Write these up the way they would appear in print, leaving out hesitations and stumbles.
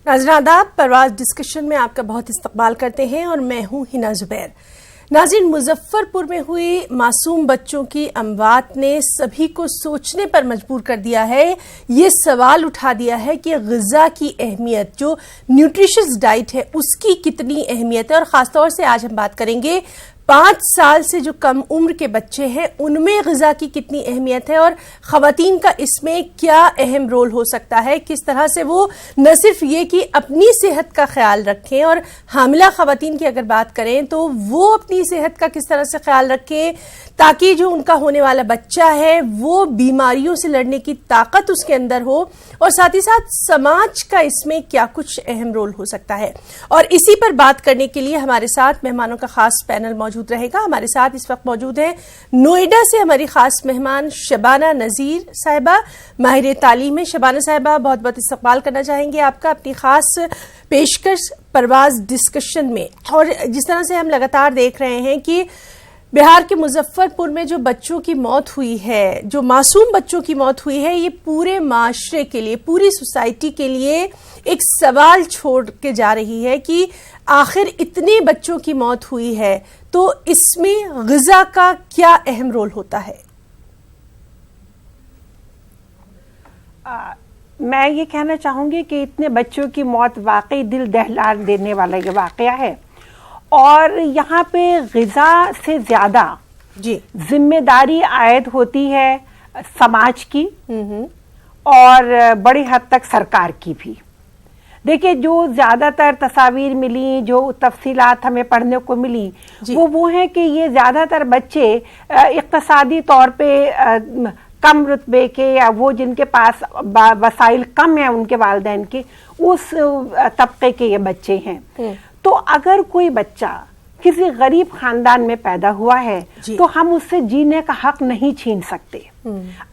नाज़रीन आदाब, परवाज़ डिस्कशन में आपका बहुत इस्तकबाल करते हैं और मैं हूं हिना जुबैर। नाज़रीन, मुजफ्फरपुर में हुई मासूम बच्चों की अमवात ने सभी को सोचने पर मजबूर कर दिया है। ये सवाल उठा दिया है कि ग़िज़ा की अहमियत, जो न्यूट्रिशियस डाइट है, उसकी कितनी अहमियत है। और ख़ासतौर से आज हम बात करेंगे 5 साल से जो कम उम्र के बच्चे हैं उनमें ग़िज़ा की कितनी अहमियत है और ख़वातीन का इसमें क्या अहम रोल हो सकता है। किस तरह से वो न सिर्फ ये कि अपनी सेहत का ख्याल रखें, और हामिला ख़वातीन की अगर बात करें तो वो अपनी सेहत का किस तरह से ख्याल रखें ताकि जो उनका होने वाला बच्चा है वो बीमारियों से लड़ने की ताकत उसके अंदर हो, और साथ ही साथ समाज का इसमें क्या कुछ अहम रोल हो सकता है। और इसी पर बात करने के लिए हमारे साथ मेहमानों का खास पैनल मौजूद रहेगा। हमारे साथ इस वक्त मौजूद है नोएडा से हमारी खास मेहमान शबाना नज़ीर साहिबा, माहिर तालीम है। शबाना साहिबा, बहुत बहुत इस्तकबाल करना चाहेंगे आपका अपनी खास पेशकश परवाज़ डिस्कशन में। और जिस तरह से हम लगातार देख रहे हैं कि बिहार के मुजफ्फरपुर में जो बच्चों की मौत हुई है, जो मासूम बच्चों की मौत हुई है, ये पूरे माशरे के लिए, पूरी सोसाइटी के लिए एक सवाल छोड़ के जा रही है कि आखिर इतने बच्चों की मौत हुई है तो इसमें ग़िज़ा का क्या अहम रोल होता है। मैं ये कहना चाहूँगी कि इतने बच्चों की मौत वाकई दिल दहला देने वाला ये वाक़या है, और यहाँ पे ग़िज़ा से ज़्यादा जिम्मेदारी आयद होती है समाज की और बड़ी हद तक सरकार की भी। देखिए, जो ज़्यादातर तस्वीर मिली, जो तफसीलात हमें पढ़ने को मिली, वो है कि ये ज़्यादातर बच्चे इक़्तिसादी तौर पे कम रुतबे के, या वो जिनके पास वसाइल कम है उनके वालिदैन के, उस तबके के ये बच्चे हैं। तो अगर कोई बच्चा किसी गरीब खानदान में पैदा हुआ है तो हम उससे जीने का हक नहीं छीन सकते।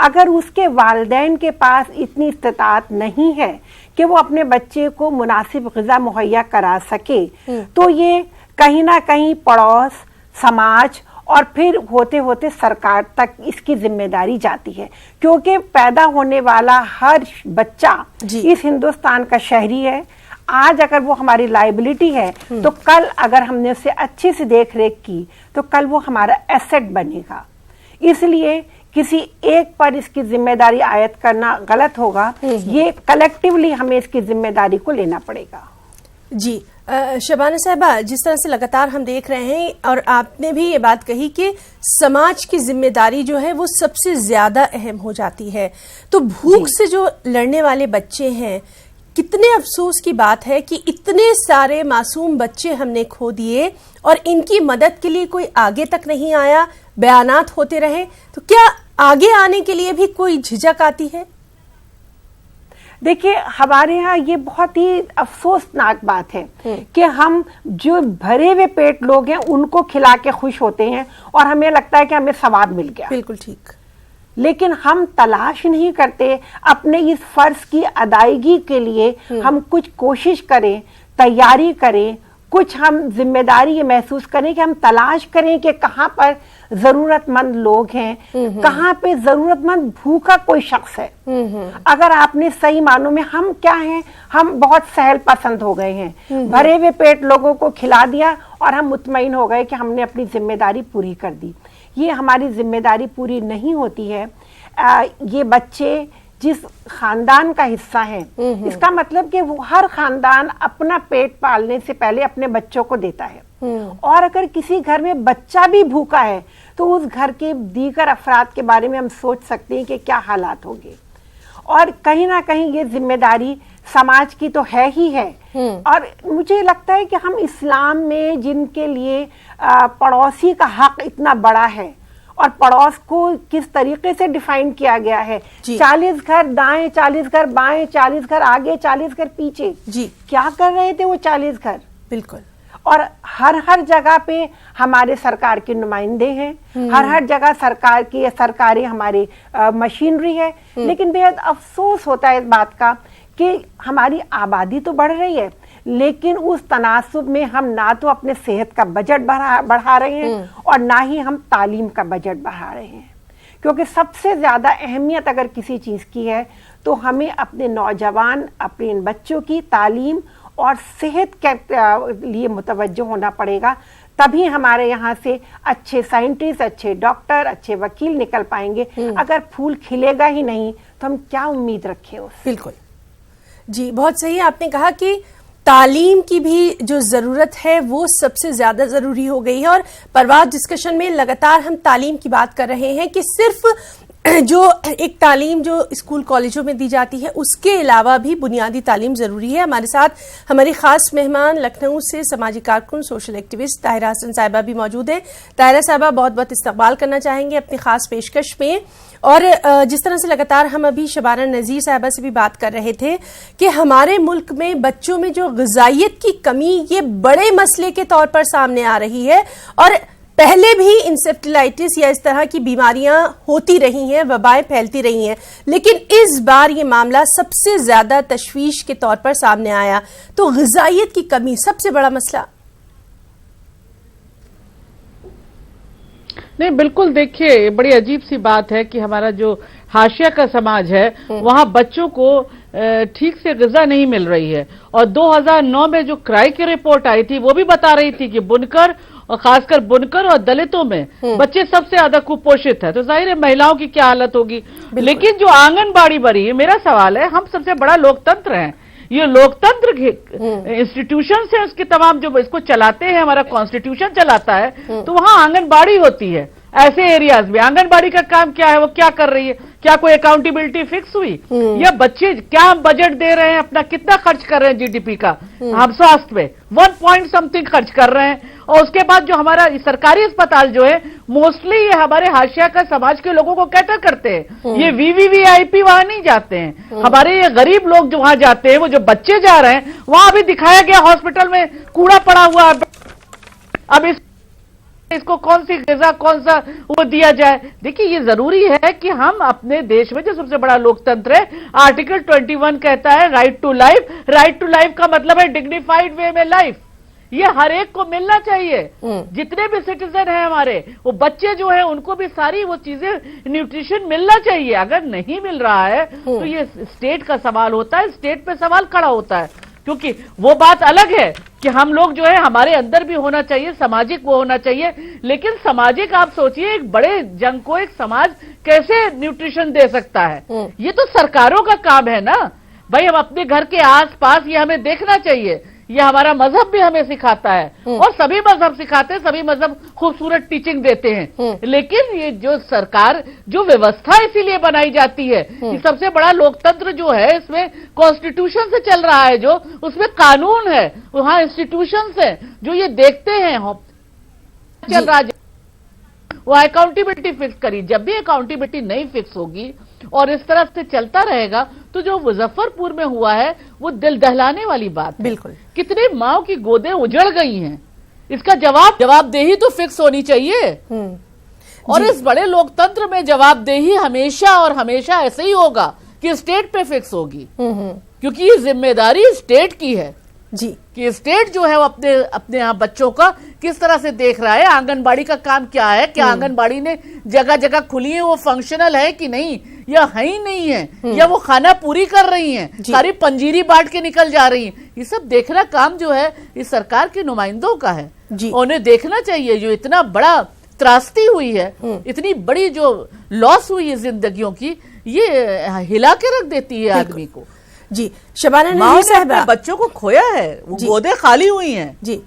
अगर उसके वालिदैन के पास इतनी इस्तिताअत नहीं है कि वो अपने बच्चे को मुनासिब ग़िज़ा मुहैया करा सके, तो ये कहीं ना कहीं पड़ोस, समाज और फिर होते होते सरकार तक इसकी जिम्मेदारी जाती है, क्योंकि पैदा होने वाला हर बच्चा इस हिंदुस्तान का शहरी है। आज अगर वो हमारी लायबिलिटी है तो कल अगर हमने उसे अच्छे से देख रेख की तो कल वो हमारा एसेट बनेगा। इसलिए किसी एक पर इसकी जिम्मेदारी आयद करना गलत होगा। ये कलेक्टिवली हमें इसकी जिम्मेदारी को लेना पड़ेगा। जी शबाना साहिबा, जिस तरह से लगातार हम देख रहे हैं और आपने भी ये बात कही कि समाज की जिम्मेदारी जो है वो सबसे ज्यादा अहम हो जाती है, तो भूख से जो लड़ने वाले बच्चे हैं, कितने अफसोस की बात है कि इतने सारे मासूम बच्चे हमने खो दिए और इनकी मदद के लिए कोई आगे तक नहीं आया, बयानात होते रहे। तो क्या आगे आने के लिए भी कोई झिझक आती है? देखिए, हमारे यहाँ ये बहुत ही अफसोसनाक बात है कि हम जो भरे हुए पेट लोग हैं उनको खिला के खुश होते हैं और हमें लगता है कि हमें सवाब मिल गया। बिल्कुल ठीक। लेकिन हम तलाश नहीं करते अपने इस फर्ज की अदायगी के लिए हम कुछ कोशिश करें, तैयारी करें, कुछ हम जिम्मेदारी ये महसूस करें कि हम तलाश करें कि कहाँ पर जरूरतमंद लोग हैं, कहाँ पे जरूरतमंद भूखा कोई शख्स है। अगर आपने सही मानों में, हम क्या हैं, हम बहुत सहल पसंद हो गए हैं, भरे हुए पेट लोगों को खिला दिया और हम मुतमईन हो गए कि हमने अपनी जिम्मेदारी पूरी कर दी। ये हमारी जिम्मेदारी पूरी नहीं होती है। ये बच्चे जिस खानदान का हिस्सा हैं, इसका मतलब कि वो हर खानदान अपना पेट पालने से पहले अपने बच्चों को देता है, और अगर किसी घर में बच्चा भी भूखा है तो उस घर के दीगर अफराद के बारे में हम सोच सकते हैं कि क्या हालात होंगे। और कहीं ना कहीं ये जिम्मेदारी समाज की तो है ही है। और मुझे लगता है कि हम इस्लाम में जिनके लिए पड़ोसी का हक इतना बड़ा है और पड़ोस को किस तरीके से डिफाइन किया गया है, 40 घर दाएं, 40 घर बाएं, 40 घर आगे, 40 घर पीछे, क्या कर रहे थे वो 40 घर? बिल्कुल। और हर जगह पे हमारे सरकार के नुमाइंदे हैं, हर जगह सरकार की सरकारी हमारी मशीनरी है। लेकिन बेहद अफसोस होता है इस बात का कि हमारी आबादी तो बढ़ रही है, लेकिन उस तनासुब में हम ना तो अपने सेहत का बजट बढ़ा रहे हैं और ना ही हम तालीम का बजट बढ़ा रहे हैं। क्योंकि सबसे ज्यादा अहमियत अगर किसी चीज की है तो हमें अपने नौजवान, अपने इन बच्चों की तालीम और सेहत के लिए मुतवज्जो होना पड़ेगा। तभी हमारे यहाँ से अच्छे साइंटिस्ट, अच्छे डॉक्टर, अच्छे वकील निकल पाएंगे। अगर फूल खिलेगा ही नहीं तो हम क्या उम्मीद रखें उससे। बिल्कुल जी, बहुत सही आपने कहा कि तालीम की भी जो जरूरत है वो सबसे ज्यादा जरूरी हो गई है। और परवाज़ डिस्कशन में लगातार हम तालीम की बात कर रहे हैं कि सिर्फ जो एक तालीम जो स्कूल कॉलेजों में दी जाती है उसके अलावा भी बुनियादी तालीम जरूरी है। हमारे साथ हमारी खास मेहमान लखनऊ से समाजी कारकुन, सोशल एक्टिविस्ट ताहिरा हसन साहिबा भी मौजूद है। ताहिरा साहिबा, बहुत बहुत इस्तकबाल करना चाहेंगे अपनी खास पेशकश में। और जिस तरह से लगातार हम अभी शबाना नज़ीर साहिबा से भी बात कर रहे थे कि हमारे मुल्क में बच्चों में जो ग़िज़ाइयत की कमी ये बड़े मसले के तौर पर सामने आ रही है, और पहले भी इंसेफ्लाइटिस या इस तरह की बीमारियां होती रही हैं, वबाएं फैलती रही हैं, लेकिन इस बार ये मामला सबसे ज्यादा तशवीश के तौर पर सामने आया। तो ग़िज़ाइयत की कमी सबसे बड़ा मसला। नहीं, बिल्कुल, देखिए बड़ी अजीब सी बात है कि हमारा जो हाशिया का समाज है वहां बच्चों को ठीक से ग़िज़ा नहीं मिल रही है। और 2009 में जो क्राई की रिपोर्ट आई थी वो भी बता रही थी कि बुनकर और खासकर बुनकर और दलितों में बच्चे सबसे ज्यादा कुपोषित है। तो जाहिर है महिलाओं की क्या हालत होगी। लेकिन जो आंगनबाड़ी बड़ी है, मेरा सवाल है, हम सबसे बड़ा लोकतंत्र हैं, ये लोकतंत्र इंस्टीट्यूशन है, उसके तमाम जो इसको चलाते हैं, हमारा कॉन्स्टिट्यूशन चलाता है, तो वहां आंगनबाड़ी होती है। ऐसे एरियाज में आंगनबाड़ी का काम क्या है, वो क्या कर रही है, क्या कोई अकाउंटेबिलिटी फिक्स हुई, या बच्चे क्या बजट दे रहे हैं, अपना कितना खर्च कर रहे हैं जीडीपी का, हम स्वास्थ्य में 1 पॉइंट समथिंग खर्च कर रहे हैं। और उसके बाद जो हमारा सरकारी अस्पताल जो है मोस्टली ये हमारे हाशिया का समाज के लोगों को कैटर करते हैं, ये वीवीवीआईपी वहां नहीं जाते हैं, हमारे ये गरीब लोग जो वहां जाते हैं, वो जो बच्चे जा रहे हैं वहां अभी दिखाया गया हॉस्पिटल में कूड़ा पड़ा हुआ। अब इसको कौन सी ग़िज़ा, कौन सा वो दिया जाए। देखिए ये जरूरी है कि हम अपने देश में जो सबसे बड़ा लोकतंत्र है, आर्टिकल 21 कहता है right to life. Right to life का मतलब है डिग्निफाइड वे में लाइफ, ये हर एक को मिलना चाहिए। जितने भी सिटीजन हैं हमारे, वो बच्चे जो हैं उनको भी सारी वो चीजें, न्यूट्रिशन मिलना चाहिए। अगर नहीं मिल रहा है तो ये स्टेट का सवाल होता है, स्टेट पे सवाल खड़ा होता है। क्योंकि वो बात अलग है कि हम लोग जो है हमारे अंदर भी होना चाहिए, सामाजिक वो होना चाहिए, लेकिन सामाजिक आप सोचिए एक बड़े जंग को एक समाज कैसे न्यूट्रिशन दे सकता है। ये तो सरकारों का काम है ना भाई, हम अपने घर के आसपास ये हमें देखना चाहिए। ये हमारा मजहब भी हमें सिखाता है और सभी मजहब सिखाते हैं, सभी मजहब खूबसूरत टीचिंग देते हैं। लेकिन ये जो सरकार जो व्यवस्था इसीलिए बनाई जाती है कि सबसे बड़ा लोकतंत्र जो है इसमें कॉन्स्टिट्यूशन से चल रहा है, जो उसमें कानून है, वहां इंस्टीट्यूशन है जो ये देखते हैं चल रहा है, वो अकाउंटेबिलिटी फिक्स करी। जब भी अकाउंटेबिलिटी नहीं फिक्स होगी और इस तरह से चलता रहेगा तो जो मुजफ्फरपुर में हुआ है वो दिल दहलाने वाली बात है। बिल्कुल, कितने माओ की गोदें उजड़ गई हैं, इसका जवाबदेही तो फिक्स होनी चाहिए। और इस बड़े लोकतंत्र में जवाबदेही हमेशा और हमेशा ऐसे ही होगा कि स्टेट पे फिक्स होगी, क्योंकि ये जिम्मेदारी स्टेट की है जी, कि स्टेट जो है वो अपने यहाँ बच्चों का किस तरह से देख रहा है। आंगनबाड़ी का काम क्या है, क्या आंगनबाड़ी ने जगह जगह खुली है वो फंक्शनल है कि नहीं, या है ही नहीं है, या वो खाना पूरी कर रही हैं, सारी पंजीरी बांट के निकल जा रही हैं। ये सब देखना काम जो है इस सरकार के नुमाइंदों का है, उन्हें देखना चाहिए। जो इतना बड़ा त्रासदी हुई है, इतनी बड़ी जो लॉस हुई है जिंदगियों की, ये हिला के रख देती है आदमी को। जी, शबाना नज़ीर साहिबा, बच्चों को खोया है, वो गोदे खाली हुई हैं। जी,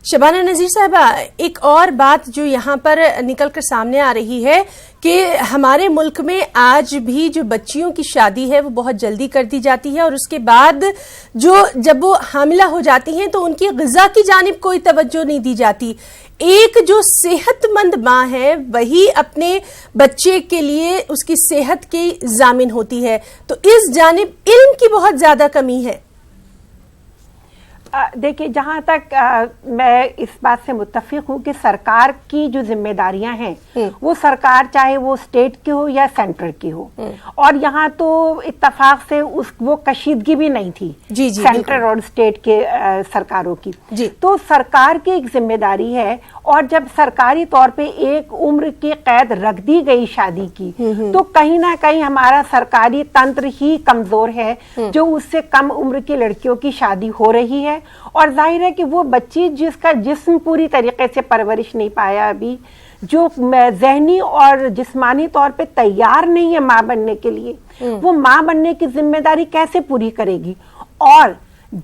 शबाना नज़ीर साहिबा, एक और बात जो यहाँ पर निकल कर सामने आ रही है कि हमारे मुल्क में आज भी जो बच्चियों की शादी है वो बहुत जल्दी कर दी जाती है, और उसके बाद जब वो हामिला हो जाती हैं तो उनकी ग़िज़ा की जानिब कोई तवज्जो नहीं दी जाती। एक जो सेहतमंद माँ है वही अपने बच्चे के लिए उसकी सेहत की जामिन होती है, तो इस जानिब इल्म की बहुत ज्यादा कमी है। देखिए, जहाँ तक मैं इस बात से मुत्तफिक हूँ कि सरकार की जो जिम्मेदारियां हैं वो सरकार चाहे वो स्टेट की हो या सेंटर की हो, और यहाँ तो इत्तफाक से वो कशीदगी भी नहीं थी सेंटर और स्टेट के सरकारों की। तो सरकार की एक जिम्मेदारी है और जब सरकारी तौर पे एक उम्र की कैद रख दी गई शादी की, तो कहीं ना कहीं हमारा सरकारी तंत्र ही कमजोर है, जो उससे कम उम्र की लड़कियों की शादी हो रही है। और जाहिर है कि वो बच्ची जिसका जिस्म पूरी तरीके से परवरिश नहीं पाया अभी, जो जहनी और जिस्मानी तौर पे तैयार नहीं है माँ बनने के लिए, वो माँ बनने की जिम्मेदारी कैसे पूरी करेगी। और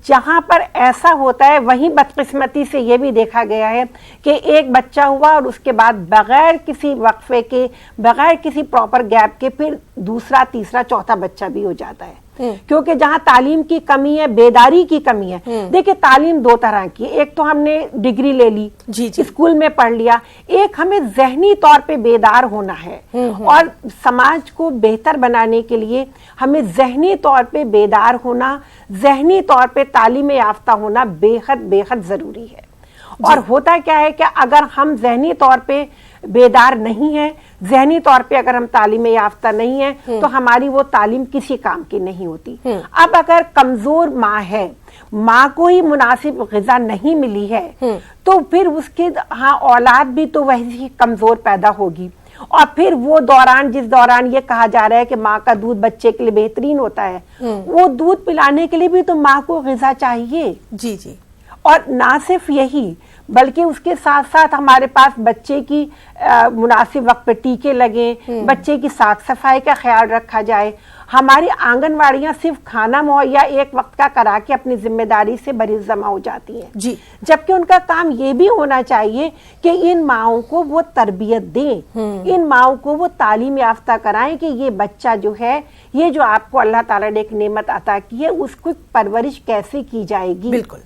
जहां पर ऐसा होता है वहीं बदकिस्मती से ये भी देखा गया है कि एक बच्चा हुआ और उसके बाद बगैर किसी वक्फे के, बगैर किसी प्रॉपर गैप के फिर दूसरा, तीसरा, चौथा बच्चा भी हो जाता है। क्योंकि जहां तालीम की कमी है, बेदारी की कमी है। देखिए, तालीम दो तरह की, एक तो हमने डिग्री ले ली, स्कूल में पढ़ लिया, एक हमें जहनी तौर पे बेदार होना है। और समाज को बेहतर बनाने के लिए हमें जहनी तौर पे बेदार होना, जहनी तौर पे तालीम याफ्ता होना बेहद बेहद जरूरी है। और होता क्या है कि अगर हम जहनी तौर पे बेदार नहीं है, जहनी तौर पे अगर हम तालीम याफ्ता नहीं है, तो हमारी वो तालीम किसी काम की नहीं होती। अब अगर कमजोर माँ है, माँ को ही मुनासिब ग़िज़ा नहीं मिली है, तो फिर उसके औलाद भी तो वैसी कमजोर पैदा होगी। और फिर वो दौरान, जिस दौरान ये कहा जा रहा है कि माँ का दूध बच्चे के लिए बेहतरीन होता है, वो दूध पिलाने के लिए भी तो माँ को ग़िज़ा चाहिए। जी जी। और ना सिर्फ यही, बल्कि उसके साथ साथ हमारे पास बच्चे की मुनासिब वक्त पे टीके लगे, बच्चे की साफ सफाई का ख्याल रखा जाए। हमारी आंगनवाड़ियां सिर्फ खाना मुहैया एक वक्त का करा के अपनी जिम्मेदारी से बरी जमा हो जाती हैं जी, जबकि उनका काम ये भी होना चाहिए कि इन माओं को वो तरबियत दें, इन माओं को वो तालीम याफ्ता कराएं कि ये बच्चा जो है, ये जो आपको अल्लाह ताला ने एक नेमत अता की है, उसको परवरिश कैसे की जाएगी। बिल्कुल।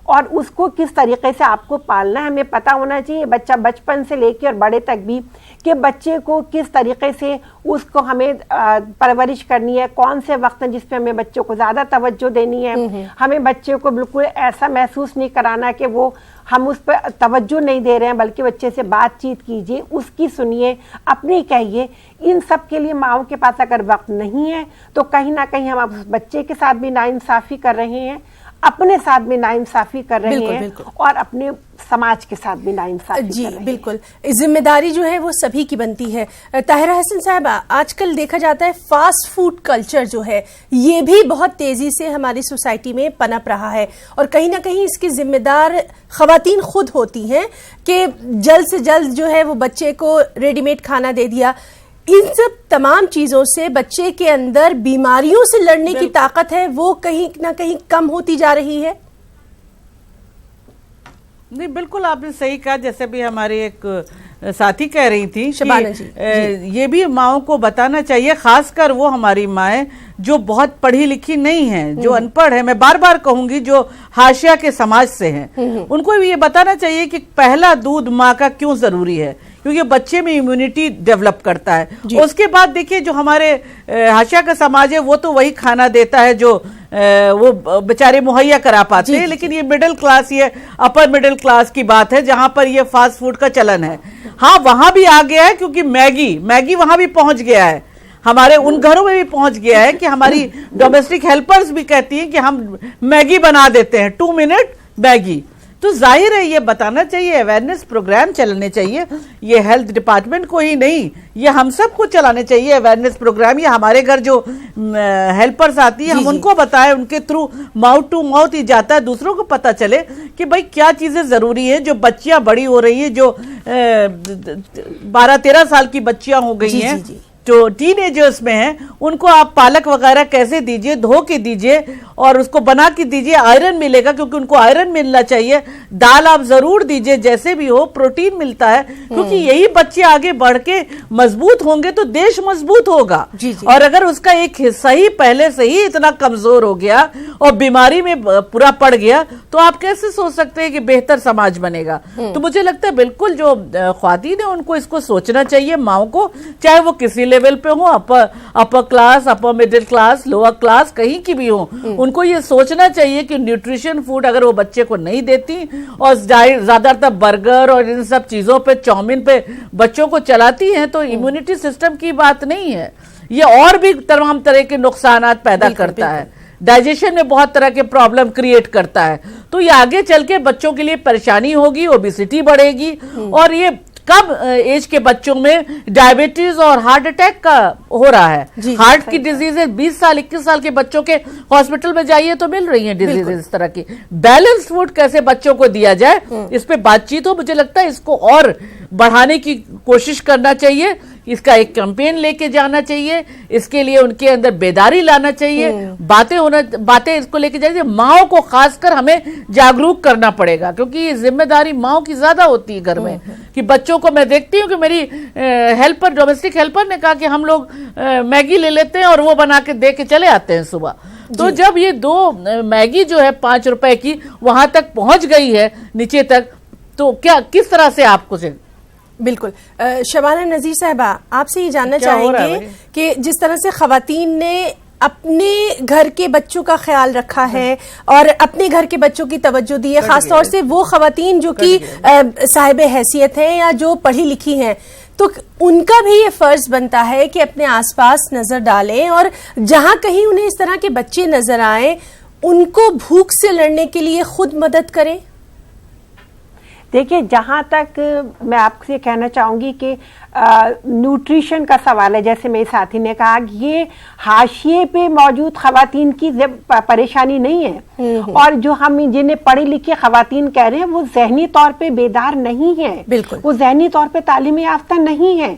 और उसको किस तरीके से आपको पालना है, हमें पता होना चाहिए। बच्चा बचपन से लेकर और बड़े तक भी, कि बच्चे को किस तरीके से उसको हमें परवरिश करनी है, कौन से वक्त हैं जिसपे हमें बच्चों को ज्यादा तवज्जो देनी है। हमें बच्चे को बिल्कुल ऐसा महसूस नहीं कराना कि वो हम उस पर तवज्जो नहीं दे रहे हैं, बल्कि बच्चे से बातचीत कीजिए, उसकी सुनिए, अपनी कहिए। इन सब के लिए माओं के पास अगर वक्त नहीं है, तो कहीं ना कहीं हम उस बच्चे के साथ भी नाइंसाफी कर रहे हैं, अपने साथ भी नाइंसाफी कर रहे हैं, बिल्कुल। और अपने समाज के साथ भी नाइंसाफी जी कर रहे हैं। बिल्कुल, जिम्मेदारी जो है वो सभी की बनती है। ताहिरा हसन साहब, आजकल देखा जाता है फास्ट फूड कल्चर जो है ये भी बहुत तेजी से हमारी सोसाइटी में पनप रहा है, और कहीं ना कहीं इसकी जिम्मेदार खवातीन खुद होती हैं कि जल्द से जल्द जो है वो बच्चे को रेडीमेड खाना दे दिया। इन सब तमाम चीजों से बच्चे के अंदर बीमारियों से लड़ने की ताकत है वो कहीं ना कहीं कम होती जा रही है। नहीं, बिल्कुल आपने सही कहा। जैसे भी हमारी एक साथी कह रही थी शबाना जी, ये भी माओं को बताना चाहिए, खासकर वो हमारी माएँ जो बहुत पढ़ी लिखी नहीं हैं, जो अनपढ़ है, मैं बार बार कहूंगी, जो हाशिया के समाज से हैं, उनको भी ये बताना चाहिए कि पहला दूध माँ का क्यों जरूरी है, क्योंकि बच्चे में इम्यूनिटी डेवलप करता है। उसके बाद देखिए जो हमारे हाशिया का समाज है वो तो वही खाना देता है जो वो बेचारे मुहैया करा पाते हैं, लेकिन ये मिडिल क्लास, ये अपर मिडिल क्लास की बात है जहां पर ये फास्ट फूड का चलन है। हाँ, वहां भी आ गया है, क्योंकि मैगी वहां भी पहुंच गया है, हमारे उन घरों में भी पहुंच गया है कि हमारी डोमेस्टिक हेल्पर्स भी कहती हैं कि हम मैगी बना देते हैं, 2 मिनट मैगी। तो जाहिर है ये बताना चाहिए, अवेयरनेस प्रोग्राम चलाने चाहिए, ये हेल्थ डिपार्टमेंट को ही नहीं, ये हम सबको चलाने चाहिए अवेयरनेस प्रोग्राम। ये हमारे घर जो हेल्पर्स आती है हम उनको बताएं, उनके थ्रू माउथ टू माउथ ही जाता है, दूसरों को पता चले कि भाई क्या चीजें जरूरी है। जो बच्चियां बड़ी हो रही है, जो 12-13 साल की बच्चियां हो गई हैं, जो टीनेजर्स में हैं, उनको आप पालक वगैरह कैसे दीजिए, धो के दीजिए और उसको बना के दीजिए, आयरन मिलेगा क्योंकि उनको आयरन मिलना चाहिए। दाल आप जरूर दीजिए, जैसे भी हो, प्रोटीन मिलता है, क्योंकि यही बच्चे आगे बढ़ के मजबूत होंगे तो देश मजबूत होगा। और अगर उसका एक हिस्सा ही पहले से ही इतना कमजोर हो गया और बीमारी में पूरा पड़ गया, तो आप कैसे सोच सकते हैं कि बेहतर समाज बनेगा। तो मुझे लगता है बिल्कुल जो ख्वातीन है उनको इसको सोचना चाहिए, माओं को, चाहे वो किसी लेवल पे हो, upper class, upper middle class, lower class, कहीं की भी हो, उनको ये सोचना चाहिए कि न्यूट्रिशन फूड अगर वो बच्चे को नहीं देती और ज्यादातर बर्गर और इन सब चीजों पे, चाउमीन पे बच्चों को चलाती हैं, तो इम्यूनिटी सिस्टम की बात नहीं है, ये और भी तमाम तरह के नुकसानात पैदा करता है, डाइजेशन में बहुत तरह के प्रॉब्लम क्रिएट करता है। तो ये आगे चल के बच्चों के लिए परेशानी होगी, ओबेसिटी बढ़ेगी, और ये कब एज के बच्चों में डायबिटीज और हार्ट अटैक का हो रहा है। हार्ट की डिजीजेज 20 साल 21 साल के बच्चों के हॉस्पिटल में जाइए तो मिल रही हैं डिजीजेज इस तरह की। बैलेंस फूड कैसे बच्चों को दिया जाए, इस पे बातचीत हो। मुझे लगता है इसको और बढ़ाने की कोशिश करना चाहिए, इसका एक कैंपेन लेके जाना चाहिए, इसके लिए उनके अंदर बेदारी लाना चाहिए, बातें इसको लेके जानी चाहिए। माओ को खासकर हमें जागरूक करना पड़ेगा, क्योंकि ये जिम्मेदारी माओ की ज्यादा होती है घर में। कि बच्चों को, मैं देखती हूँ कि मेरी हेल्पर, डोमेस्टिक हेल्पर ने कहा कि हम लोग मैगी ले लेते हैं और वो बना के दे के चले आते हैं सुबह। तो जब ये 2 मैगी जो है 5 रुपए की वहां तक पहुंच गई है नीचे तक, तो क्या किस तरह से आपको बिल्कुल। शबाना नजीर साहिबा, आपसे ये जानना चाहेंगे कि जिस तरह से खवातीन ने अपने घर के बच्चों का ख्याल रखा है और अपने घर के बच्चों की तवज्जो दी है, खासतौर से वो खवातीन जो कि साहिबे हैसियत हैं या जो पढ़ी लिखी हैं, तो उनका भी ये फर्ज बनता है कि अपने आसपास नजर डालें और जहां कहीं उन्हें इस तरह के बच्चे नजर आए, उनको भूख से लड़ने के लिए खुद मदद करें। देखिए, जहाँ तक मैं आपसे कहना चाहूँगी कि न्यूट्रिशन का सवाल है, जैसे मेरे साथी ने कहा कि ये हाशिए पे मौजूद खवातीन की परेशानी नहीं है, और जो हम जिन्हें पढ़ी लिखी खवातीन कह रहे हैं वो जहनी तौर पे बेदार नहीं है, बिल्कुल वो जहनी तौर पे तालीम याफ्ता नहीं है।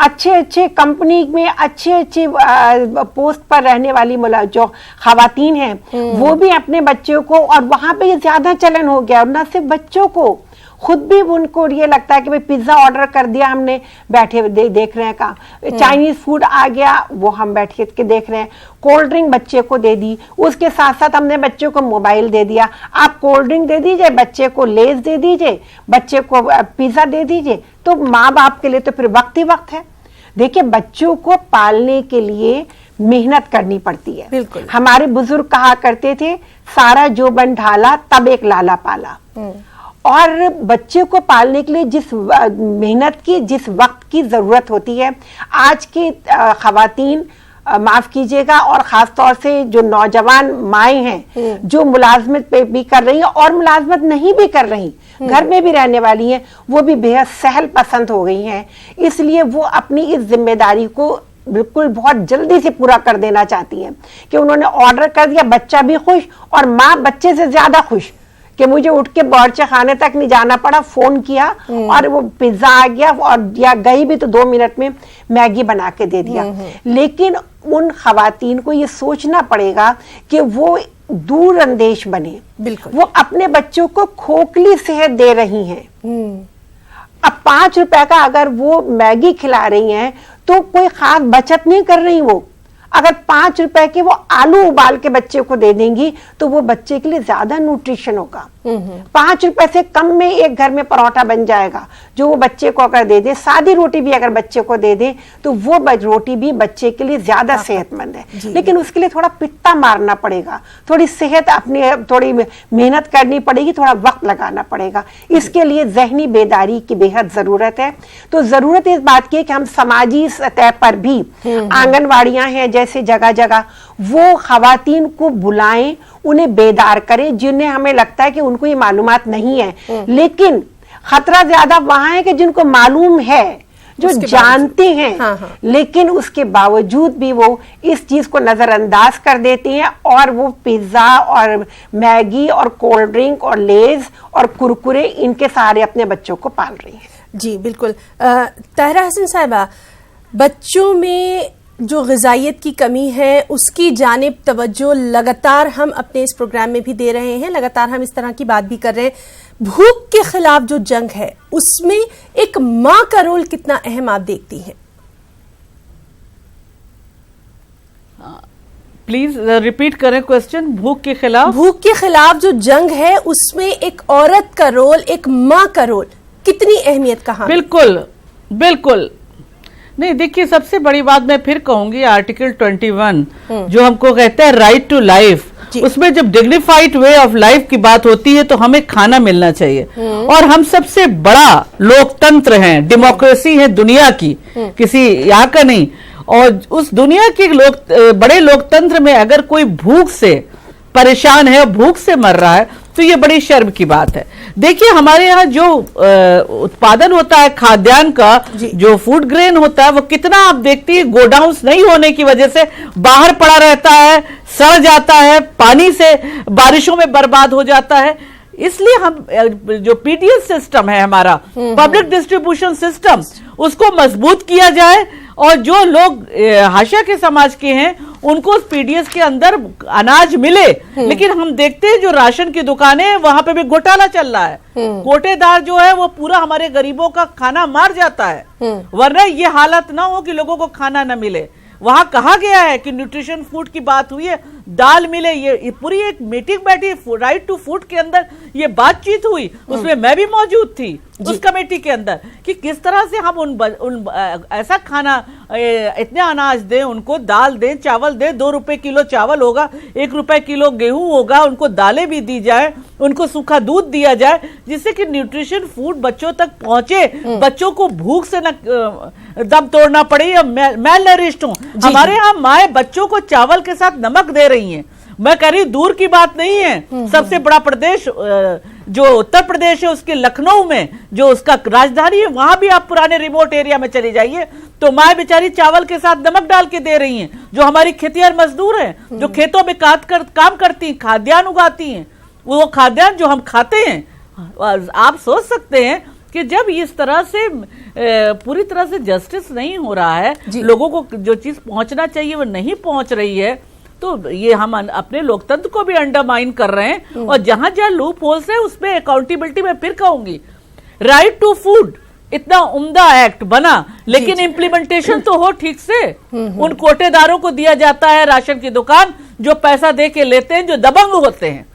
अच्छे कंपनी में अच्छे पोस्ट पर रहने वाली जो खवातीन हैं वो भी अपने बच्चों को, और वहां पे ये ज्यादा चलन हो गया, और न सिर्फ बच्चों को, खुद भी उनको ये लगता है कि भाई पिज्जा ऑर्डर कर दिया हमने, बैठे देख रहे हैं का चाइनीज फूड आ गया, वो हम बैठ के देख रहे हैं। कोल्ड ड्रिंक बच्चे को दे दी, उसके साथ साथ हमने बच्चे को मोबाइल दे दिया। आप कोल्ड ड्रिंक दे दीजिए, बच्चे को लेज दे दीजिए, बच्चे को पिज्जा दे दीजिए, तो माँ बाप के लिए तो फिर वक्त ही वक्त है। देखिए, बच्चों को पालने के लिए मेहनत करनी पड़ती है। बिल्कुल। हमारे बुजुर्ग कहा करते थे, सारा जो बन ढाला तब एक लाला पाला। और बच्चे को पालने के लिए जिस मेहनत की, जिस वक्त की जरूरत होती है, आज की खवातीन, माफ कीजिएगा, और खास तौर से जो नौजवान माएँ हैं जो मुलाजमत पे भी कर रही हैं और मुलाजमत नहीं भी कर रही, घर में भी रहने वाली हैं, वो भी बेहद सहल पसंद हो गई हैं। इसलिए वो अपनी इस जिम्मेदारी को बिल्कुल बहुत जल्दी से पूरा कर देना चाहती हैं कि उन्होंने ऑर्डर कर दिया, बच्चा भी खुश और माँ बच्चे से ज्यादा खुश कि मुझे उठ के बावर्ची खाने तक नहीं जाना पड़ा, फोन किया और वो पिज्जा आ गया, और या गई भी तो 2 मिनट में मैगी बना के दे दिया। लेकिन उन खवातीन को ये सोचना पड़ेगा कि वो दूर अंदेश बने, वो अपने बच्चों को खोखली सेहत दे रही हैं। अब 5 रुपए का अगर वो मैगी खिला रही हैं तो कोई खास बचत नहीं कर रही। वो अगर 5 रुपए के वो आलू उबाल के बच्चे को दे देंगी तो वो बच्चे के लिए ज्यादा न्यूट्रिशन होगा। 5 रुपए से कम में एक घर में परोठा बन जाएगा, जो वो बच्चे को अगर दे दे, सादी रोटी भी अगर बच्चे को दे दे तो वो रोटी भी बच्चे के लिए ज्यादा सेहतमंद है। लेकिन उसके लिए थोड़ा पित्ता मारना पड़ेगा, थोड़ी सेहत अपनी, थोड़ी मेहनत करनी पड़ेगी, थोड़ा वक्त लगाना पड़ेगा। इसके लिए जहनी बेदारी की बेहद जरूरत है। तो जरूरत इस बात की है कि हम समाजी सतह पर भी आंगनवाड़ियां हैं जैसे जगह जगह, वो खवातीन को बुलाएं, उन्हें बेदार करें जिन्हें हमें लगता है कि उनको ये मालूमात नहीं है। लेकिन खतरा ज्यादा वहां है कि जिनको मालूम है, जो जानते हैं, लेकिन उसके बावजूद भी वो इस चीज को नजरअंदाज कर देते हैं और वो पिज्जा और मैगी और कोल्ड ड्रिंक और लेज और कुरकुरे, इनके सहारे अपने बच्चों को पाल रही हैं। जी बिल्कुल। ताहिरा हसन साहिबा, बच्चों में जो ग़िज़ाइयत की कमी है उसकी जानिब तवज्जो लगातार हम अपने इस प्रोग्राम में भी दे रहे हैं, लगातार हम इस तरह की बात भी कर रहे हैं। भूख के खिलाफ जो जंग है उसमें एक माँ का रोल कितना अहम आप देखती हैं? प्लीज रिपीट करें क्वेश्चन। भूख के खिलाफ जो जंग है उसमें एक औरत का रोल, एक माँ का रोल कितनी अहमियत कहाँ? बिल्कुल नहीं, देखिए सबसे बड़ी बात मैं फिर कहूंगी, आर्टिकल 21 जो हमको कहता है राइट टू लाइफ, उसमें जब डिग्निफाइड वे ऑफ लाइफ की बात होती है तो हमें खाना मिलना चाहिए। और हम सबसे बड़ा लोकतंत्र हैं, डेमोक्रेसी है दुनिया की, किसी यहाँ का नहीं। और उस दुनिया के बड़े लोकतंत्र में अगर कोई भूख से परेशान है, भूख से मर रहा है, तो ये बड़ी शर्म की बात है। देखिए हमारे यहाँ जो उत्पादन होता है खाद्यान्न का, जो फूड ग्रेन होता है, वो कितना आप देखती है गोडाउन्स नहीं होने की वजह से बाहर पड़ा रहता है, सड़ जाता है, पानी से बारिशों में बर्बाद हो जाता है। इसलिए हम जो पीडीएस सिस्टम है हमारा, पब्लिक डिस्ट्रीब्यूशन सिस्टम, उसको मजबूत किया जाए और जो लोग हाशिया के समाज के हैं उनको उस पीडीएस के अंदर अनाज मिले। लेकिन हम देखते हैं जो राशन की दुकानें हैं वहां पे भी घोटाला चल रहा है। कोटेदार जो है वो पूरा हमारे गरीबों का खाना मार जाता है, वरना ये हालत ना हो कि लोगों को खाना ना मिले। वहां कहा गया है कि न्यूट्रिशन फूड की बात हुई है, दाल मिले, ये पूरी एक मीटिंग बैठी राइट टू फूड के अंदर ये बातचीत हुई, उसमें मैं भी मौजूद थी उस कमेटी के अंदर, कि किस तरह से हम उन ऐसा खाना, इतने अनाज दें उनको, दाल दें, चावल दें, 2 रुपए किलो चावल होगा, 1 रुपए किलो गेहूं होगा, उनको दालें भी दी जाए, उनको सूखा दूध दिया जाए, जिससे कि न्यूट्रिशन फूड बच्चों तक पहुंचे, बच्चों को भूख से न दम तोड़ना पड़े या मैल नरिश्ड हो। हमारे यहाँ माए बच्चों को चावल के साथ नमक दे रही हैं। मैं कह रही दूर की बात नहीं है, सबसे बड़ा प्रदेश जो उत्तर प्रदेश है उसके लखनऊ में जो उसका राजधानी है, वहां भी आप पुराने रिमोट एरिया में चली जाइए तो माए बेचारी चावल के साथ नमक डाल के दे रही हैं। जो हमारी खेतिहर मजदूर हैं, जो खेतों में काम करती हैं, खाद्यान्न उगाती हैं, वो खाद्यान्न जो हम खाते हैं, आप सोच सकते हैं कि जब इस तरह से पूरी तरह से जस्टिस नहीं हो रहा है, लोगों को जो चीज पहुंचना चाहिए वो नहीं पहुंच रही है, तो ये हम अपने लोकतंत्र को भी अंडरमाइन कर रहे हैं। और जहां जहां लूप होल्स है उसमें अकाउंटेबिलिटी में फिर कहूंगी, राइट टू फूड इतना उम्दा एक्ट बना, लेकिन इम्प्लीमेंटेशन तो हो ठीक से। उन कोटेदारों को दिया जाता है राशन की दुकान जो पैसा दे के लेते हैं, जो दबंग होते हैं,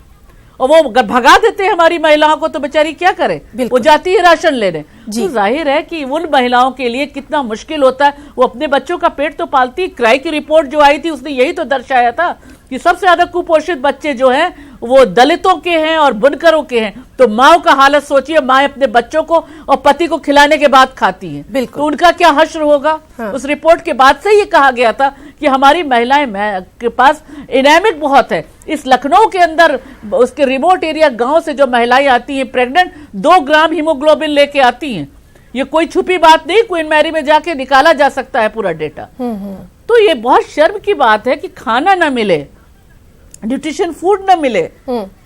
और वो भगा देते हैं हमारी महिलाओं को, तो बेचारी क्या करे, वो जाती है राशन लेने। तो जाहिर है कि उन महिलाओं के लिए कितना मुश्किल होता है, वो अपने बच्चों का पेट तो पालती। क्राई की रिपोर्ट जो आई थी उसने यही तो दर्शाया था कि सबसे ज्यादा कुपोषित बच्चे जो हैं वो दलितों के हैं और बुनकरों के हैं। तो माओ का हालत सोचिए, माए अपने बच्चों को और पति को खिलाने के बाद खाती हैं, तो उनका क्या हश्र होगा। उस रिपोर्ट के बाद से ये कहा गया था कि हमारी महिलाएं के पास एनेमिक बहुत है। इस लखनऊ के अंदर उसके रिमोट एरिया गांव से जो महिलाएं आती हैं प्रेग्नेंट, 2 ग्राम हीमोग्लोबिन लेके आती हैं। ये कोई छुपी बात नहीं, क्वीन मैरी में जाके निकाला जा सकता है पूरा डेटा। तो ये बहुत शर्म की बात है कि खाना ना मिले, न्यूट्रिशन फूड ना मिले।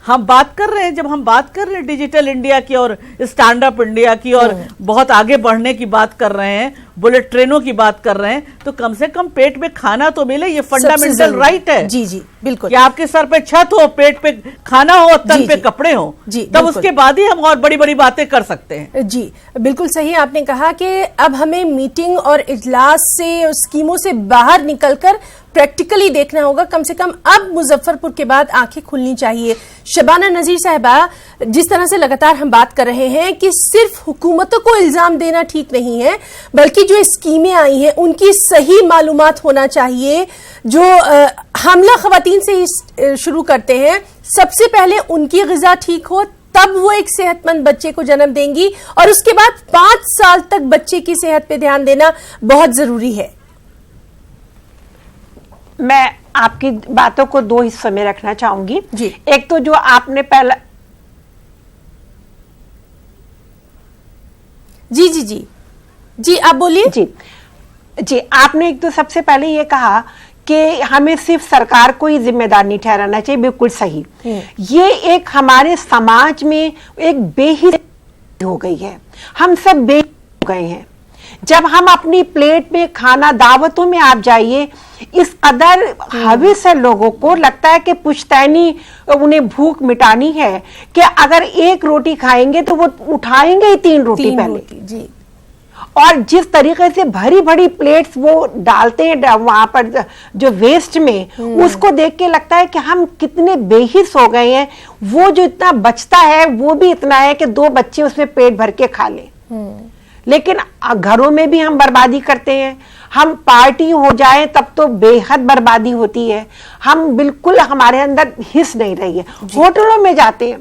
हम बात कर रहे हैं, जब हम बात कर रहे हैं डिजिटल इंडिया की और स्टैंड अप इंडिया की और बहुत आगे बढ़ने की बात कर रहे हैं, बुलेट ट्रेनों की बात कर रहे हैं, तो कम से कम पेट में खाना तो मिले, ये फंडामेंटल राइट है। जी जी बिल्कुल, कि आपके सर पे छत हो, पेट पे खाना हो, तन पे कपड़े हो, तब उसके बाद ही हम और बड़ी बड़ी बातें कर सकते हैं। जी बिल्कुल सही आपने कहा कि अब हमें मीटिंग और इजलास से, स्कीमों से बाहर निकलकर प्रैक्टिकली देखना होगा। कम से कम अब मुजफ्फरपुर के बाद आंखें खुलनी चाहिए। शबाना नजीर साहिबा, जिस तरह से लगातार हम बात कर रहे हैं कि सिर्फ हुकूमतों को इल्जाम देना ठीक नहीं है, बल्कि जो स्कीमें आई हैं उनकी सही मालूमात होना चाहिए। जो हमला खवातीन से ही शुरू करते हैं, सबसे पहले उनकी ग़िज़ा ठीक हो, तब वो एक सेहतमंद बच्चे को जन्म देंगी, और उसके बाद 5 साल तक बच्चे की सेहत पे ध्यान देना बहुत जरूरी है। मैं आपकी बातों को 2 हिस्सों में रखना चाहूंगी। एक तो जो आपने पहला जी आप बोलिए। जी आपने एक तो सबसे पहले ये कहा कि हमें सिर्फ सरकार को ही जिम्मेदार नहीं ठहराना चाहिए, बिल्कुल सही। ये एक हमारे समाज में एक बेहिस्सी हो गई है, हम सब बेहिस्सी हो गए हैं। जब हम अपनी प्लेट में खाना, दावतों में आप जाइए, इस कदर हविस है लोगों को, लगता है कि पुश्तैनी उन्हें भूख मिटानी है कि अगर 1 रोटी खाएंगे तो वो उठाएंगे ही 3 रोटी पहले। जी। और जिस तरीके से भरी भरी प्लेट्स वो डालते हैं वहां पर जो वेस्ट में, उसको देख के लगता है कि हम कितने बेहिस हो गए हैं। वो जो इतना बचता है वो भी इतना है कि 2 बच्चे उसमें पेट भर के खा लें। लेकिन घरों में भी हम बर्बादी करते हैं। हम पार्टी हो जाए तब तो बेहद बर्बादी होती है। हम बिल्कुल, हमारे अंदर हिस्स नहीं रही है। होटलों में जाते हैं,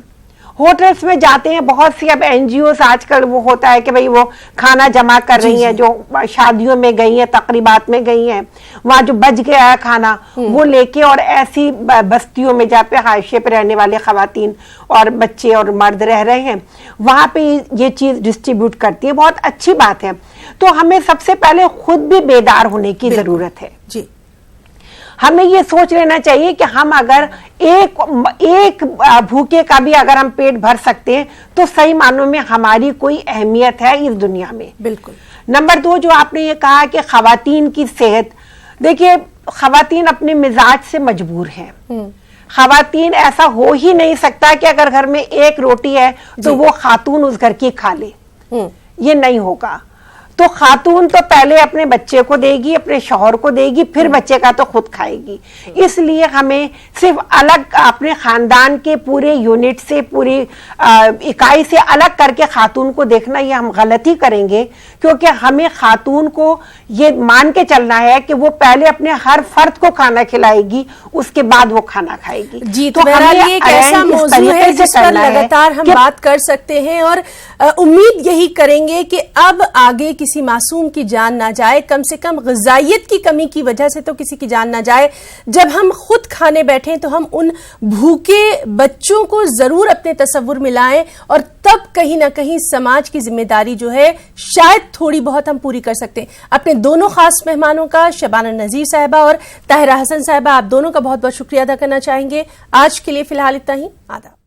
होटल्स में जाते हैं, बहुत सी अब एनजीओ आजकल वो होता है कि भाई वो खाना जमा कर रही हैं, जो शादियों में गई हैं, तकरीबात में गई हैं, वहां जो बच गया है खाना वो लेके और ऐसी बस्तियों में जहाँ पे हाशिए पे रहने वाले खवातीन और बच्चे और मर्द रह रहे हैं वहां पे ये चीज डिस्ट्रीब्यूट करती है। बहुत अच्छी बात है। तो हमें सबसे पहले खुद भी बेदार होने की जरूरत है जी। हमें ये सोच लेना चाहिए कि हम अगर एक भूखे का भी अगर हम पेट भर सकते हैं तो सही मानों में हमारी कोई अहमियत है इस दुनिया में। बिल्कुल। नंबर 2, जो आपने ये कहा कि खवातीन की सेहत, देखिए खवातीन अपने मिजाज से मजबूर हैं। खवातीन ऐसा हो ही नहीं सकता कि अगर घर में एक रोटी है तो वो खातून उस घर की खा ले, ये नहीं होगा। तो खातून तो पहले अपने बच्चे को देगी, अपने शौहर को देगी, फिर बच्चे का तो खुद खाएगी। इसलिए हमें सिर्फ अलग अपने खानदान के पूरे यूनिट से, पूरी इकाई से अलग करके खातून को देखना, ये हम गलती करेंगे, क्योंकि हमें खातून को ये मान के चलना है कि वो पहले अपने हर फर्द को खाना खिलाएगी, उसके बाद वो खाना खाएगी। जी, तो ये एक ऐसा मौजू है जिस पर लगातार हम बात कर सकते हैं और उम्मीद यही करेंगे कि अब आगे किसी मासूम की जान ना जाए, कम से कम ग़िज़ाइयत की कमी की वजह से तो किसी की जान ना जाए। जब हम खुद खाने बैठें तो हम उन भूखे बच्चों को जरूर अपने तसव्वुर में लाएं और तब कहीं ना कहीं समाज की जिम्मेदारी जो है शायद थोड़ी बहुत हम पूरी कर सकते हैं। अपने दोनों खास मेहमानों का, शबाना नज़ीर साहिबा और ताहिरा हसन साहिबा, आप दोनों का बहुत बहुत शुक्रिया अदा करना चाहेंगे। आज के लिए फिलहाल इतना ही। आदाब।